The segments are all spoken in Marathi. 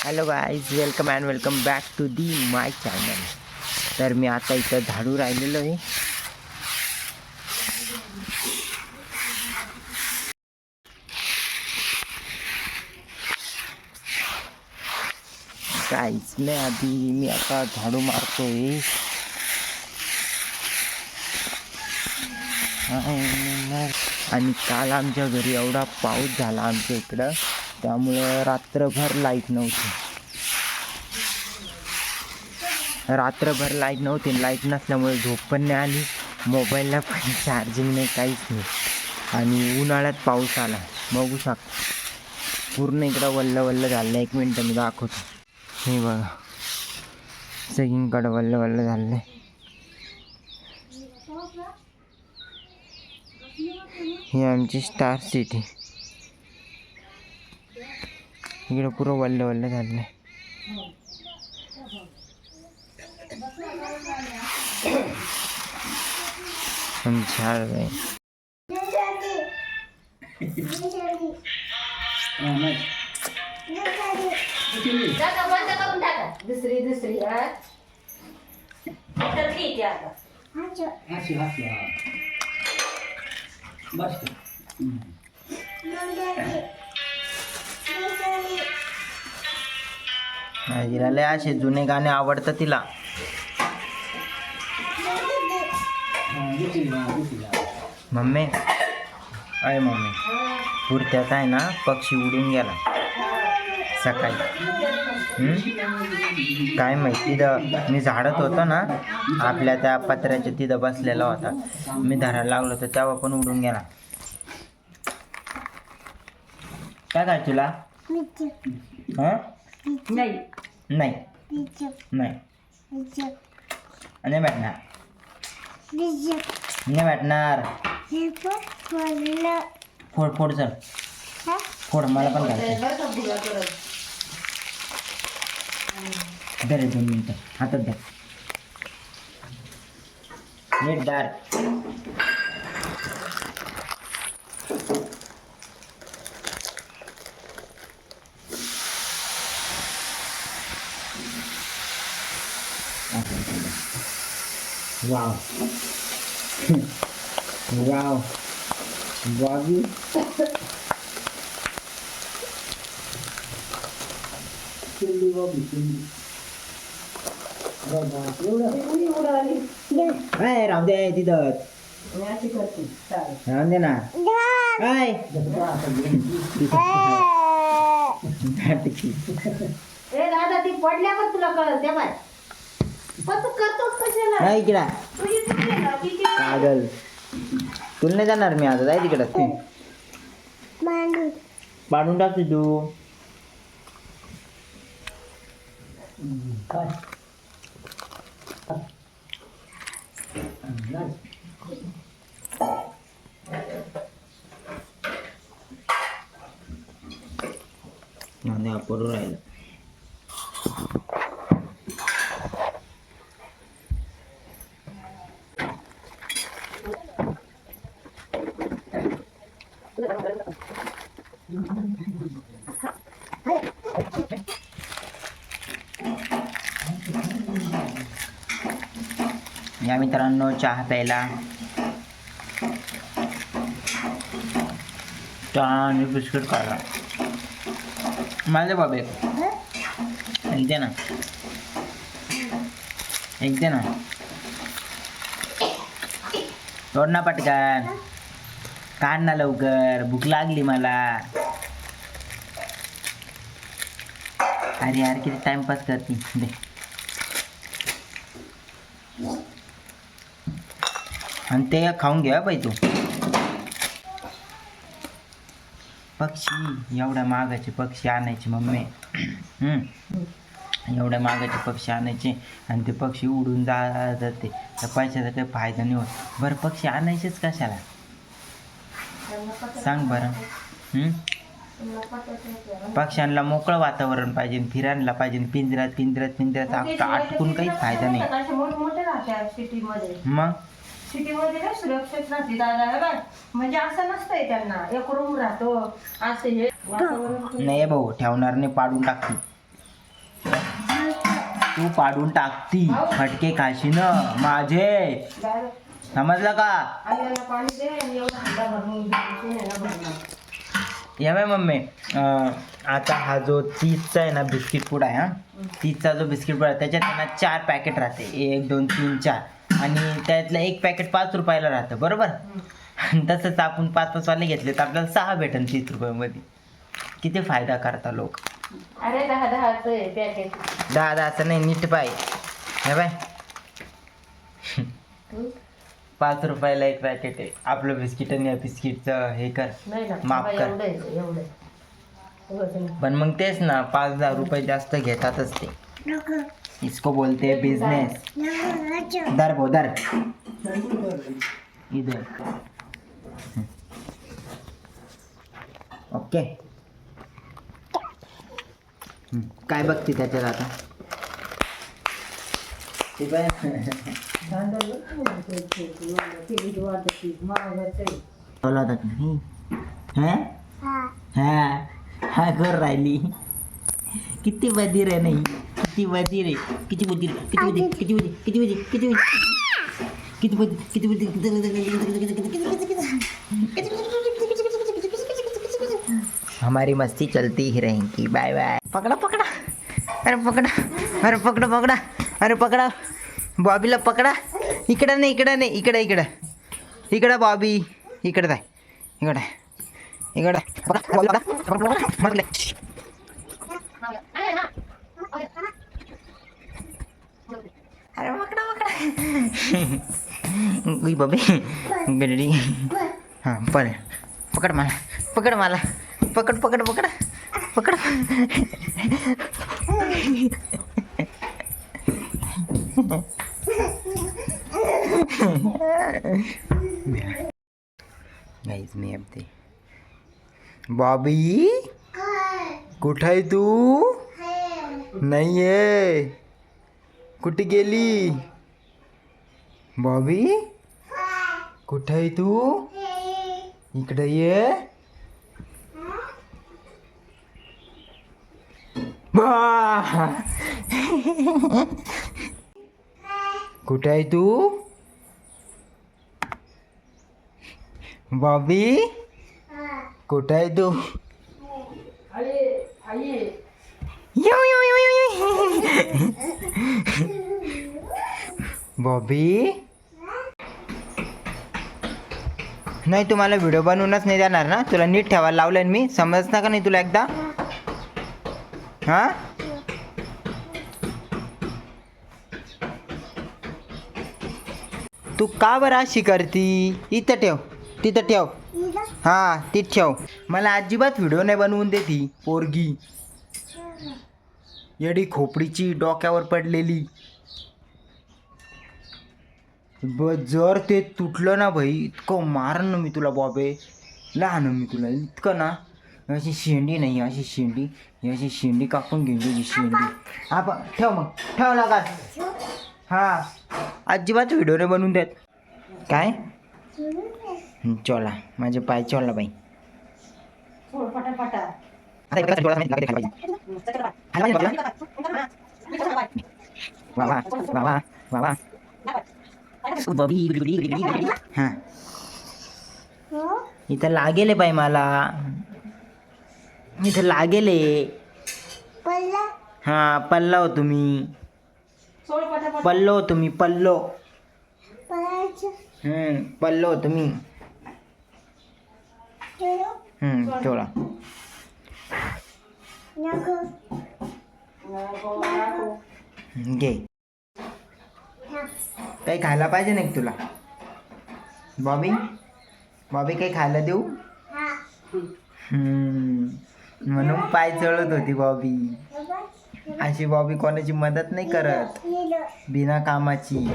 Hello guys, welcome and welcome back to the my channel. तर मी आता इथं झाडू राहिलेलो आहे. गाईज मी आता झाडू मारतोय. आणि काल आमच्या घरी एवढा पाऊस झाला आमच्या इकडं, त्यामुळं रात्रभर लाईट नव्हती. लाईट नसल्यामुळे झोप पण नाही आली, मोबाईलला पण चार्जिंग नाही, काहीच नाही. आणि उन्हाळ्यात पाऊस आला, बघू शकता पूर्ण इकडं वल्ल झालं. 1 मिनटं मी दाखवतो. हे बघा, सगळीकडं वल्ल झालं. ही आमची स्टार सिटी. इकडं पुरं वल्ल झालं. झाड आहे. दुसरी लय असे जुने गाणे आवडतात तिला. मम्मी अय मम्मी, पुरत्यात आहे ना पक्षी उडून गेला सकाळी. काय माहिती, तिथं मी झाडत होतो ना, आपल्या त्या पत्र्याच्या तिथं बसलेला होता. मी धरायला लागलो तर तेव्हा पण उडून गेला. काय काय तुला? नाही भेटणार. फोड चल, फोड, मला पण घालायचं. धर 2 मिनिटं हातात धर, नीट दार. वाव बाबी, राहू दे तिथं, राहून दे ना. काय दादा ती पडल्या पण तुला कळल त्या बाय, पण तू करतोस कशाला? नाही इकडं कागल, तुला नाही जाणार मी आता. जाय तिकडं, पाडून टाकते तू. पडू राहिलं. या मित्रांनो, चहा प्यायला आणि बिस्किट खायला. माझे बाबा एक दे ना, तोड ना पटकन, काढ ना लवकर, भूक लागली मला. अरे यार, किती टाइमपास करते. दे. आणि ते खाऊन घ्या पाहिजे तू. पक्षी, एवढ्या महागाचे पक्षी आणायचे मम्मी. एवढ्या महागाचे पक्षी आणायचे आणि ते पक्षी उडून जाते, तर पैशाचा काही फायदा नाही होत. बरं, पक्षी आणायचेच कशाला सांग बरं. पक्ष्यांना मोकळं वातावरण पाहिजे, फिरायला पाहिजे. पिंजऱ्यात अटकून काहीच फायदा नाही. मग सिटीमध्ये काय सुरक्षित राहते दादा, म्हणजे असं नसतंय. त्यांना एक रूम राहतो असं हे नाही भाऊ, ठेवणार नाही, पाडून टाकते. तू पाडून टाकती फटके खाशी न माझे, समजलं का? पाणी दे आणि एवढा हंडा भरून सोन्याला भरणार. या बाय मम्मी, आता हा जो 30चा आहे ना बिस्किट पुडा आहे, हा 30चा जो बिस्किट पुडा आहे त्याच्यात त्यांना 4 पॅकेट राहते, 1 2 3 4, आणि त्यातलं एक पॅकेट 5 रुपयाला राहतं बरोबर. आणि तसंच आपण 5 वाले घेतले तर आपल्याला 6 भेटेल 30 रुपयामध्ये. किती फायदा करता लोक. अरे 10-10चं आहे पॅकेट. 10-10चं नाही, नीट पाय हे बाय. 5 रुपयाला एक पॅकेट आहे आपलं बिस्किट, आणि या बिस्किटचं हे कर, नाही ना माफ कर. एवढं पण मग तेच ना, 5-10 रुपये जास्त घेतातच ते. इसको बोलते बिजनेस. दर भो दर इधर. ओके. काय बघते त्याच्यात आता ते काय बोलवतात नाही हा कर राहिली. किती बधीर आहे नाही, किती बधीर आहे, किती बधीर, किती बधीर, किती बधीर, किती बधीर, किती बधीर, किती बधीर, किती बधीर, हमारी मस्ती चलती ही रहेगी. Bye bye. पकडा पकडा, अरे पकडा, अरे पकडा पकडा, अरे पकडा बॉबीला पकडा. इकडं नाही, इकडं नाही, इकडं इकडं इकडं बॉबी, इकडं आहे, इकडं आहे, इकडं अरे पकडा पकडा. बॉबी गडी. हां पण पकड मला, पकड मला, पकड पकड पकड पकड. गाईज मी अब ते बॉबी कुठं आहे तू? नाही आहे, कुठे गेली बॉबी? कुठं आहे तू? इकडे ये. कुठे आहे तू बॉबी? कुठे आहे तू? यो यो यो यो. बॉबी नाही, तुम्हाला व्हिडिओ बनवूनच नाही देणार ना, तुला नीट ठेवायला लावलंय मी, समजतं का नाही तुला एकदा? हां तू का बरं अशी करती? इथं ठेव, तिथं ठेव, हां तिथं ठेव. मला अजिबात व्हिडिओ नाही बनवून देती पोरगी, येडी खोपडीची, डोक्यावर पडलेली. जर ते तुटलं ना भाई, इतकं मारन ना मी तुला बॉबे, लहान मी तुला इतकं ना. अशी शेंडी नाही, अशी शेंडी, अशी शेंडी कापून घेऊन तुझी शेंडी. हा पण ठेव, मग ठेव नका. हां अजिबात व्हिडिओ नाही बनवून देत. काय चोला माझे पाय चोला बाई. वा वा वा वा. हां इथं लागेल बाई, मला इथं लागेल. हां पल्ला हो तुम्ही, पल्लो हो तुम्ही, पल्लो. पल्लो हो तुम्ही. चोळा. घे. काही खायला पाहिजे नाही तुला बॉबी? बॉबी काही खायला देऊ? म्हणून पाय चढत होती बॉबी. अशी बॉबी कोणाची मदत नाही करत बिना कामाची,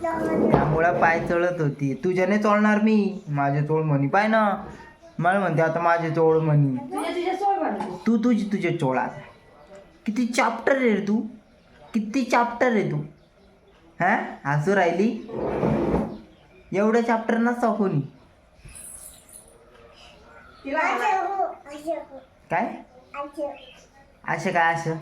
त्यामुळं पाय चढत होती. तुझ्याने चोळणार मी, माझे चोळ म्हणी पाय ना. मला म्हणते आता माझे चोळ म्हणी. तू तुझे चोळा. किती चाप्टर रे तू, किती चाप्टर रे तू. हां हसू राहिली? एवढं चॅप्टर नसतं कोणी. काय असं, काय असं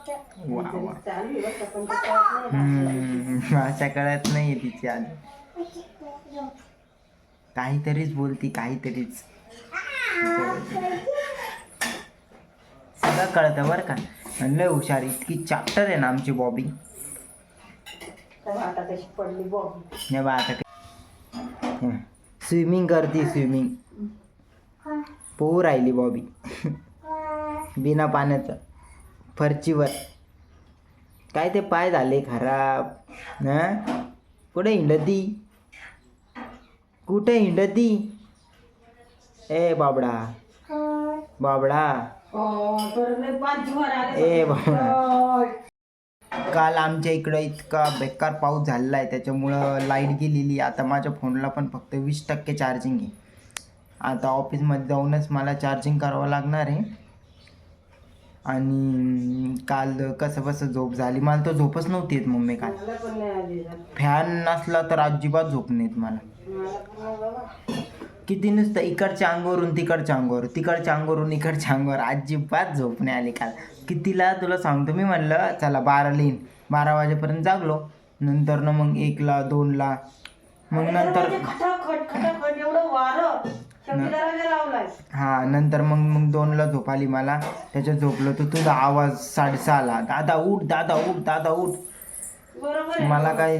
वा वा. चालू आहे बरं का, पण ते कळत नाही. भाषा कळत नाही तिची आज. काहीतरीच बोलती, काहीतरीच. सगळं कळतं बरं का. आणि लय हुशार, इतकी चॅप्टर आहे ना आमची बॉबी. तर आता तशी पडली बॉबी. हे बा आता स्विमिंग करते, स्विमिंग पोहू राहिली बॉबी. बिना पाण्याचं फरचीवर. काय ते पाय झाले खराब ना. कुठे हिंडती, कुठे हिंडती. ए बाबडा, बाबडा, ए बाबडा. काल आमच्या इकडं इतका बेकार पाऊस झालेला आहे, त्याच्यामुळं लाईट गेलेली. आता माझ्या फोनला पण फक्त 20% चार्जिंग आहे. आता ऑफिसमध्ये जाऊनच मला चार्जिंग करावं लागणार आहे. आणि काल कसं बसं झोप झाली. मला तर झोपच नव्हती येत मम्मी काल. फॅन नसला तर अजिबात झोप नाही येत मला. किती नुसतं इकडच्या अंगावरून तिकडच्या अंगावर, तिकडच्या अंगावरून इकडच्या अंगावर, अजिबात झोप नाही आली काल. कितीला तुला सांगतो मी, म्हणलं चला 12 येईन, 12 वाजेपर्यंत जागलो. नंतर ना मग 1ला 2ला, मग नंतर हा नंतर मग 2ला झोप आली मला. त्याच्यात झोपलो तर तुझा आवाज 6:30ला, दादा उठ, दादा उठ, दादा उठ. मला काय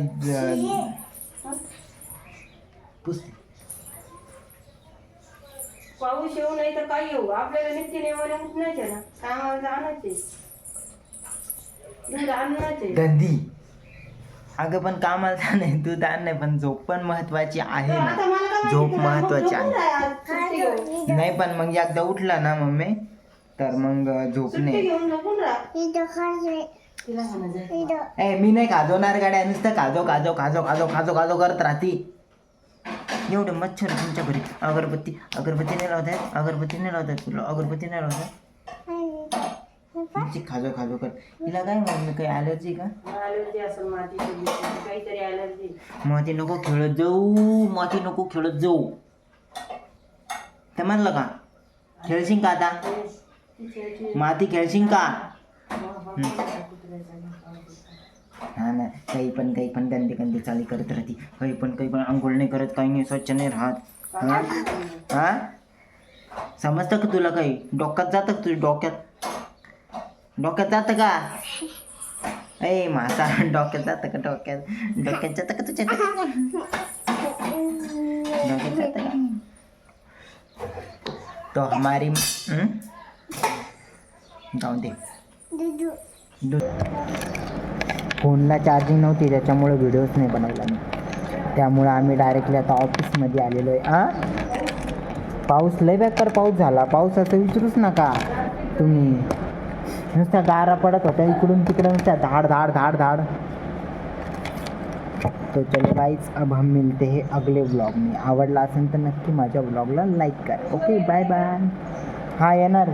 पाऊस येऊ नाही तर काय येऊ, आपल्याला नित्य नेमाने उठण्याचे ना, कामाला जाण्याचे, दूध आणायचे. गंदी. अगं पण कामाला नाही, दूध आण नाही, पण झोप पण महत्वाची आहे ना. झोप महत्वाची आहे. नाही पण मग एकदा उठला ना मम्मी तर मग झोप नाही. ए मी नाही खाजवणार गाड्या, नुसतं खाजो खाजो खाजो खाजो खाजो खाजो करत राहती. एवढे मच्छर तुमच्या घरी. अगरबत्ती, अगरबत्ती नाही लावत आहे, अगरबत्ती नाही लावत आहे तुला, अगरबत्ती नाही लावत आहे. खाजो खाजो कर. हिला काय मम्मी काही ॲलर्जी का? ॲलर्जी असेल मातीची, काहीतरी ॲलर्जी. माती नको खेळत जाऊ, माती नको खेळत जाऊ. ते म्हणलं का? खेळशील का आता? माती खेळशील का? हा ना, काही पण गंदे चाली करत राहते. काही पण आंघोळ नाही करत, काही नाही, स्वच्छ नाही राहत. हा समजतं का तुला? काही डोक्यात जातं का तुझ्या? डोक्यात जातं का? ए मासा, डोक्यात जातं का? डोक्यात जातं का तुझ्या? डोक्यात जातं का? तो हमारी जाऊ दे. फोनला चार्जिंग नव्हती, त्याच्यामुळे व्हिडिओज नाही बनवला मी. त्यामुळं आम्ही डायरेक्टली आता ऑफिसमध्ये आलेलो आहे. पाऊस लय बेकार पाऊस झाला. पावसाचं विचारूच नका तुम्ही. नुसत्या गारा पडत होत्या इकडून तिकडं, नुसत्या धाड धाड धाड धाड. तो चलो गाइस, अब हम मिलते हैं अगले व्लॉग में. आवडला असेल तर नक्की माझ्या व्लॉगला लाईक करा. Okay, bye bye. हा येणार.